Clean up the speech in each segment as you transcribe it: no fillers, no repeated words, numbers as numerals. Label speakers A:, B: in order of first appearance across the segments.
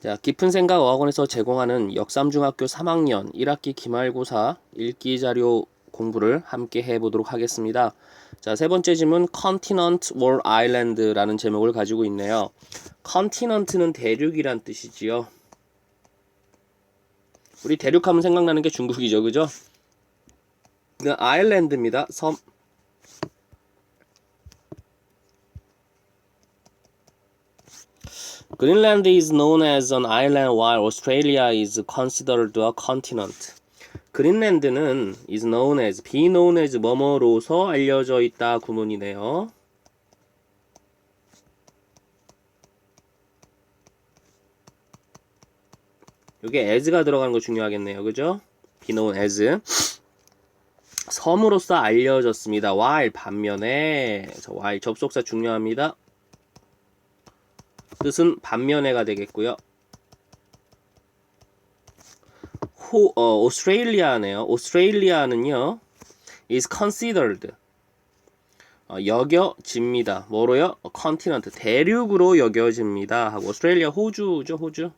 A: 자, 깊은 생각 어학원에서 제공하는 역삼중학교 3학년 1학기 기말고사 읽기 자료 공부를 함께 해보도록 하겠습니다. 자, 세 번째 질문 Continent or Island라는 제목을 가지고 있네요. Continent는 대륙이란 뜻이지요. 우리 대륙하면 생각나는 게 중국이죠, 그죠? 아일랜드입니다. 섬. Greenland is known as an island while Australia is considered a continent. 그린랜드는 is known as, be known as 뭐뭐로서 알려져 있다 구문이네요. 이게 as가 들어가는 거 중요하겠네요. 그죠? be known as 섬으로서 알려졌습니다. while 반면에 while 접속사 중요합니다. 뜻은 반면에가 되겠고요. 오스트레일리아네요. 오스트레일리아는요 is considered 여겨집니다. 뭐로요? 컨티넌트 대륙으로 여겨집니다. 하고 오스트레일리아 호주죠.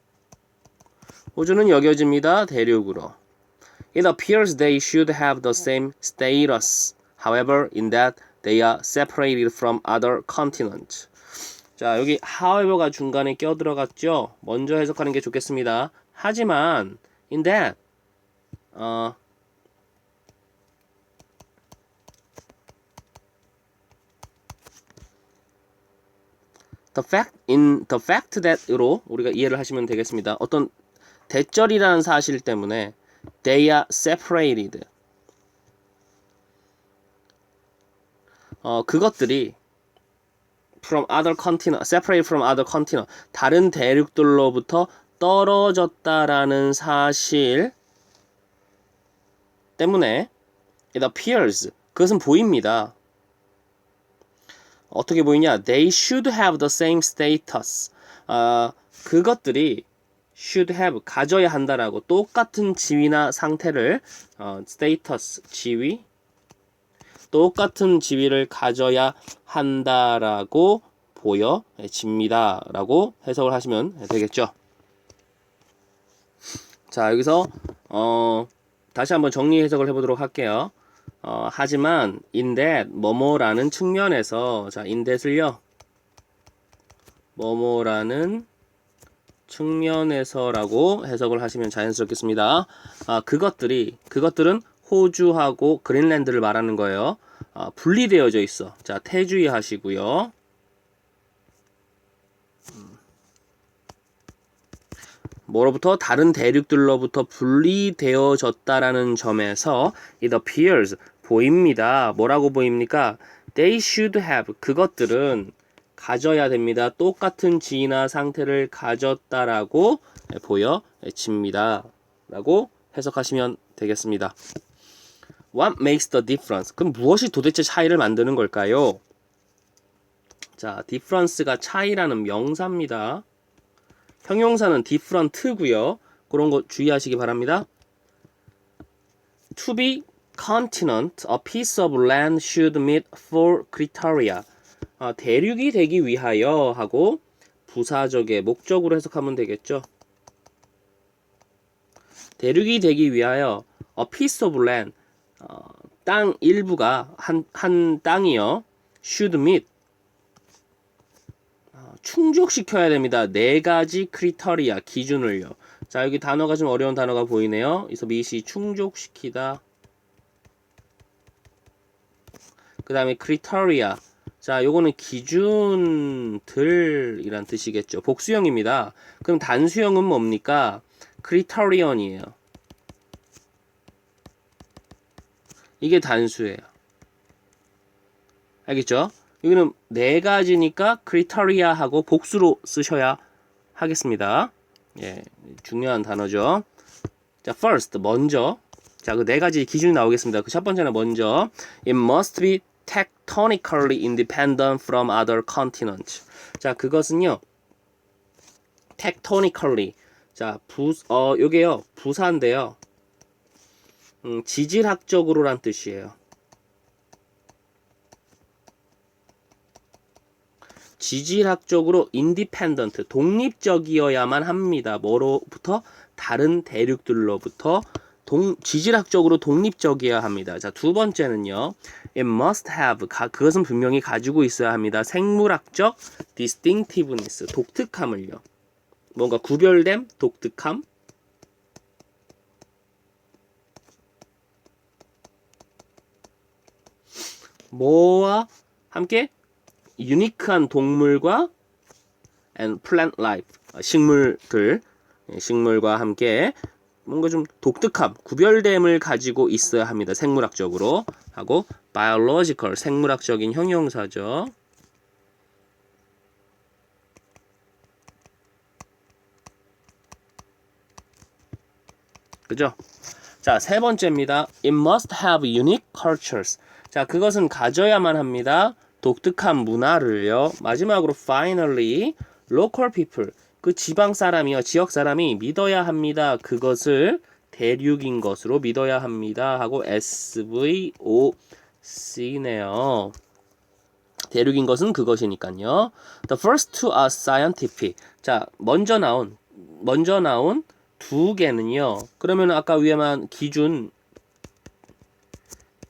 A: 호주는 여겨집니다. 대륙으로. It appears they should have the same status. However, in that they are separated from other continents. 자, 여기 however가 중간에 껴들어갔죠. 먼저 해석하는 게 좋겠습니다. 하지만 in that the fact that으로 우리가 이해를 하시면 되겠습니다. 어떤 대절이라는 사실 때문에 they are separated. 그것들이 from other continent, separate from other continent, 다른 대륙들로부터 떨어졌다라는 사실 때문에 it appears, 그것은 보입니다. 어떻게 보이냐? They should have the same status. 그것들이 should have, 가져야 한다라고 똑같은 지위나 상태를 status, 지위, 똑같은 지위를 가져야 한다라고 보여집니다. 라고 해석을 하시면 되겠죠. 자, 여기서 다시 한번 정리 해석을 해보도록 할게요. 하지만 in that 뭐뭐라는 측면에서, 자, in that을요 뭐뭐라는 측면에서라고 해석을 하시면 자연스럽겠습니다. 그것들은 호주하고 그린랜드를 말하는 거예요. 분리되어져 있어. 자, 태주의하시고요. 뭐로부터? 다른 대륙들로부터 분리되어졌다라는 점에서 it appears, 보입니다. 뭐라고 보입니까? They should have, 그것들은 가져야 됩니다. 똑같은 지위나 상태를 가졌다라고 보여집니다. 라고 해석하시면 되겠습니다. What makes the difference? 그럼 무엇이 도대체 차이를 만드는 걸까요? 자, difference가 차이라는 명사입니다. 형용사는 different고요. 그런 거 주의하시기 바랍니다. To be continent, a piece of land should meet four criteria. 대륙이 되기 위하여 하고 부사적의 목적으로 해석하면 되겠죠. 대륙이 되기 위하여 a piece of land, 땅 일부가 한 땅이요. should meet, 충족시켜야 됩니다. 네 가지 크리터리아, 기준을요. 자, 여기 단어가 좀 어려운 단어가 보이네요. 그래서 미시 충족시키다. 그 다음에 크리터리아. 자, 요거는 기준들이란 뜻이겠죠. 복수형입니다. 그럼 단수형은 뭡니까? 크리터리언이에요. 이게 단수예요. 알겠죠? 여기는 네 가지니까 크리터리아하고 복수로 쓰셔야 하겠습니다. 예, 중요한 단어죠. 자, first, 먼저. 자, 그 네 가지 기준이 나오겠습니다. 그 첫 번째는 먼저, it must be tectonically independent from other continents. 자, 그것은요, tectonically. 자, 요게요, 부사인데요. 지질학적으로란 뜻이에요. 지질학적으로 independent, 독립적이어야만 합니다. 뭐로부터? 다른 대륙들로부터 지질학적으로 독립적이어야 합니다. 자, 두 번째는요. It must have, 그것은 분명히 가지고 있어야 합니다. 생물학적 distinctiveness, 독특함을요. 뭔가 구별됨, 독특함. 뭐와 함께? 유니크한 동물과 and plant life, 식물과 함께 뭔가 좀 독특함, 구별됨을 가지고 있어야 합니다. 생물학적으로. 하고 biological, 생물학적인 형용사죠. 그죠? 자, 세 번째입니다. It must have unique cultures. 자, 그것은 가져야만 합니다. 독특한 문화를요. 마지막으로 finally, local people. 그 지방 사람이요, 지역 사람이 믿어야 합니다. 그것을 대륙인 것으로 믿어야 합니다. 하고 SVOC네요. 대륙인 것은 그것이니까요. The first two are scientific. 자, 먼저 나온 두 개는요. 그러면 아까 위에만 기준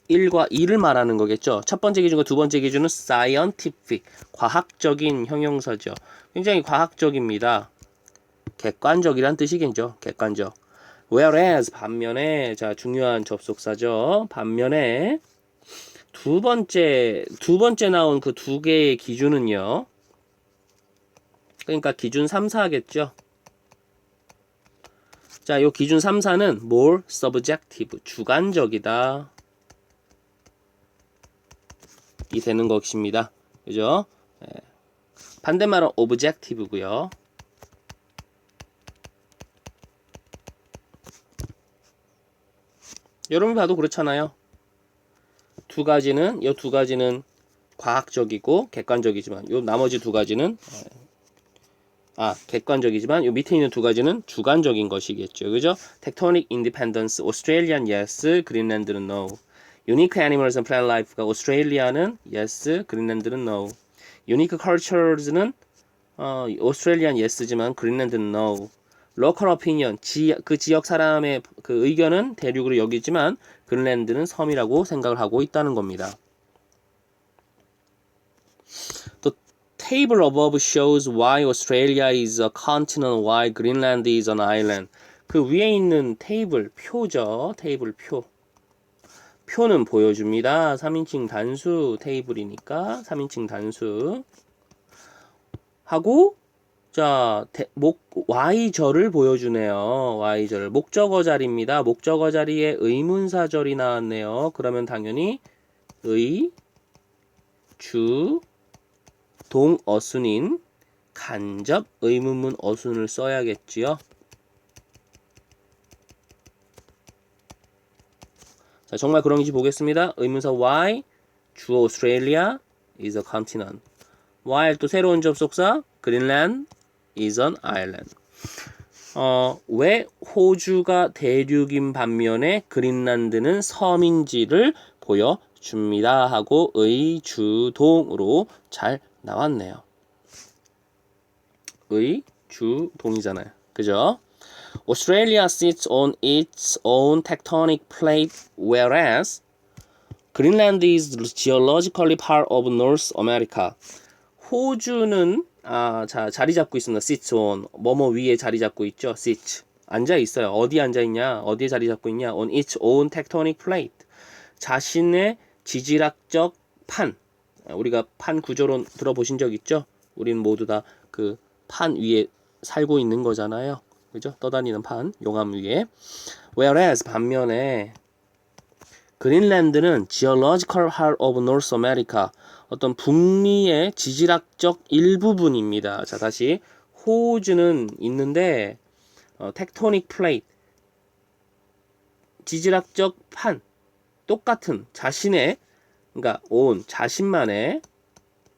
A: 1과 2를 말하는 거겠죠. 첫 번째 기준과 두 번째 기준은 scientific, 과학적인 형용사죠. 굉장히 과학적입니다. 객관적이란 뜻이겠죠. 객관적. Whereas, 반면에, 자, 중요한 접속사죠. 반면에, 두 번째 나온 그 두 개의 기준은요. 그러니까 기준 3, 4겠죠. 자, 요 기준 3, 4는 more subjective, 주관적이다. 이 되는 것입니다. 그죠? 네. 반대말은 objective고요. 여러분 봐도 그렇잖아요. 두 가지는 과학적이고 객관적이지만 요 나머지 두 가지는 객관적이지만 요 밑에 있는 두 가지는 주관적인 것이겠죠. 그죠? Tectonic independence, Australian yes, Greenland는 no. Unique animals and plant life가 오스트레일리아는 yes, 그린랜드는 no. Unique cultures는 Australian yes지만 그린랜드는 no. Local opinion, 그 지역 사람의 그 의견은 대륙으로 여기지만 그린랜드는 섬이라고 생각을 하고 있다는 겁니다. The table above shows why Australia is a continent, why Greenland is an island. 그 위에 있는 테이블, 표죠. 테이블 표. 표는 보여줍니다. 3인칭 단수 테이블이니까 3인칭 단수 하고 자 Y절을 보여주네요. Y절 목적어 자리입니다. 목적어 자리에 의문사절이 나왔네요. 그러면 당연히 의, 주, 동 어순인 간접 의문문 어순을 써야겠지요. 자, 정말 그런지 보겠습니다. 의문사 why, 주 Australia is a continent. while 또 새로운 접속사 Greenland is an island. 왜 호주가 대륙인 반면에 그린란드는 섬인지를 보여줍니다. 하고 의, 주, 동으로 잘 나왔네요. 의, 주, 동이잖아요. 그죠? Australia sits on its own tectonic plate, whereas Greenland is geologically part of North America. 호주는 자리 잡고 있습니다. sits on 뭐뭐 위에 자리 잡고 있죠. sits 앉아 있어요. 어디 앉아 있냐? 어디에 자리 잡고 있냐? on its own tectonic plate. 자신의 지질학적 판. 우리가 판 구조론 들어보신 적 있죠? 우리는 모두 다 그 판 위에 살고 있는 거잖아요. 그죠? 떠다니는 판, 용암 위에. Whereas 반면에 그린랜드는 geological heart of North America. 어떤 북미의 지질학적 일부분입니다. 자, 다시 호주는 있는데 tectonic plate 지질학적 판 똑같은 자신의 그러니까 own 자신만의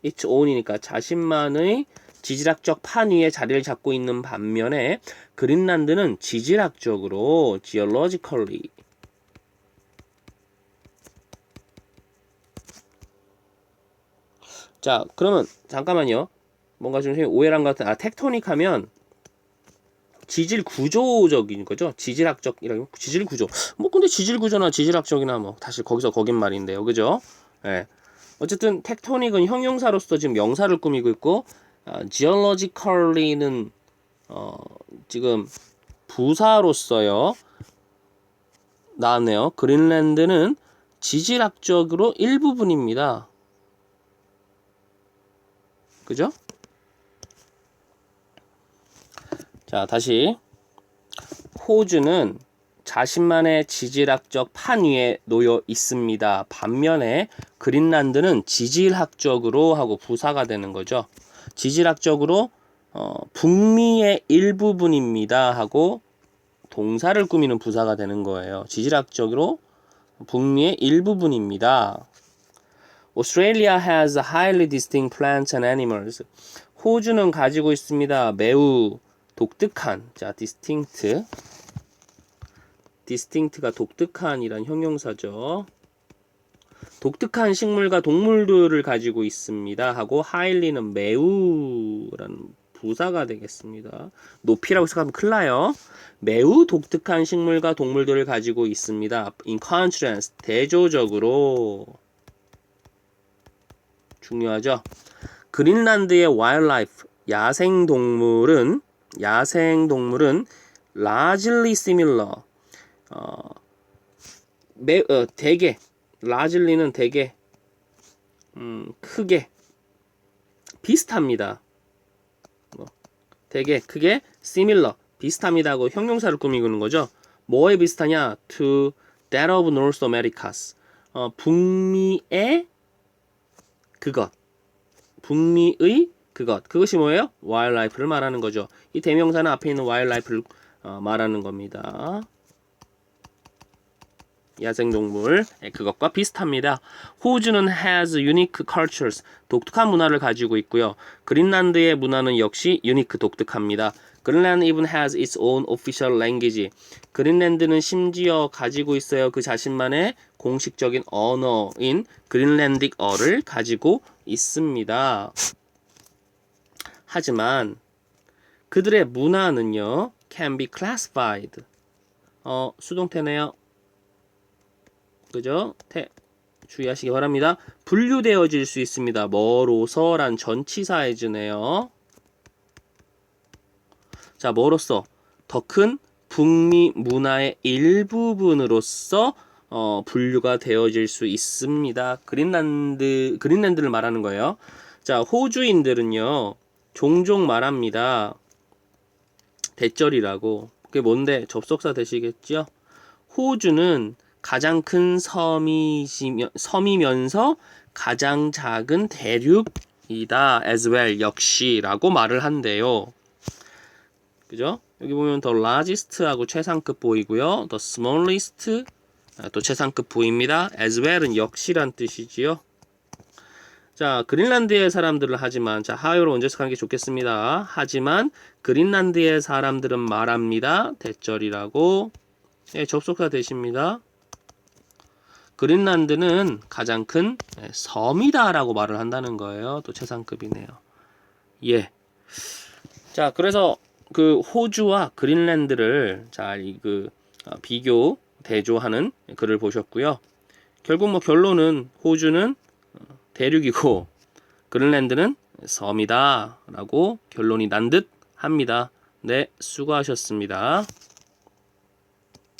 A: its own이니까 자신만의 지질학적 판 위에 자리를 잡고 있는 반면에 그린란드는 지질학적으로 geologically 자 그러면 잠깐만요. 뭔가 좀 오해란 것 같은, 텍토닉 하면 지질 구조적인 거죠. 지질학적이라고, 지질 구조. 뭐 근데 지질 구조나 지질학적이나 뭐 다시 거기서 거긴 말인데요. 그죠? 예. 어쨌든 텍토닉은 형용사로서 지금 명사를 꾸미고 있고, geologically는 지금 부사로서요 나왔네요. 그린란드는 지질학적으로 일부분입니다. 그죠? 자, 다시. 호주는 자신만의 지질학적 판 위에 놓여 있습니다. 반면에 그린란드는 지질학적으로 하고 부사가 되는 거죠. 지질학적으로 북미의 일부분입니다 하고 동사를 꾸미는 부사가 되는 거예요. 지질학적으로 북미의 일부분입니다. Australia has highly distinct plants and animals. 호주는 가지고 있습니다. 매우 독특한, 자, distinct가 독특한이란 형용사죠. 독특한 식물과 동물들을 가지고 있습니다 하고 highly는 매우라는 부사가 되겠습니다. 높이라고 생각하면 큰일 나요. 매우 독특한 식물과 동물들을 가지고 있습니다. In contrast, 대조적으로. 중요하죠. 그린란드의 wildlife, 야생동물은 largely similar, 대개, largely는 대개, 크게 비슷합니다. 되게 크게 similar, 비슷합니다 하고 형용사를 꾸미는 거죠. 뭐에 비슷하냐? To that of North Americas. 북미의 그것. 북미의 그것. 그것이 뭐예요? wildlife를 말하는 거죠. 이 대명사는 앞에 있는 wildlife를 말하는 겁니다. 야생동물, 그것과 비슷합니다. 호주는 has unique cultures, 독특한 문화를 가지고 있고요. 그린란드의 문화는 역시 unique, 독특합니다. Greenland even has its own official language. 그린란드는 심지어 가지고 있어요. 그 자신만의 공식적인 언어인 그린란딕어를 가지고 있습니다. 하지만 그들의 문화는요, can be classified. 수동태네요. 그죠? 주의하시기 바랍니다. 분류되어질 수 있습니다. 뭐로서란 전치사해주네요. 자, 뭐로서? 더 큰 북미 문화의 일부분으로서 분류가 되어질 수 있습니다. 그린란드를 말하는 거예요. 자, 호주인들은요, 종종 말합니다. 대절이라고. 그게 뭔데? 접속사 되시겠죠? 호주는 가장 큰 섬이면서 가장 작은 대륙이다. as well, 역시라고 말을 한대요. 그죠? 여기 보면 the largest하고 최상급 보이고요. the smallest 또 최상급 보입니다. as well은 역시란 뜻이지요. 자, 그린란드의 사람들은 하지만, 자, 하요로 언제서 게 좋겠습니다. 하지만 그린란드의 사람들은 말합니다. 대절이라고. 예, 접속사 되십니다. 그린란드는 가장 큰 섬이다 라고 말을 한다는 거예요. 또 최상급이네요. 예. 자, 그래서 그 호주와 그린란드를 잘 비교, 대조하는 글을 보셨고요. 결국 뭐 결론은 호주는 대륙이고 그린란드는 섬이다 라고 결론이 난 듯 합니다. 네, 수고하셨습니다.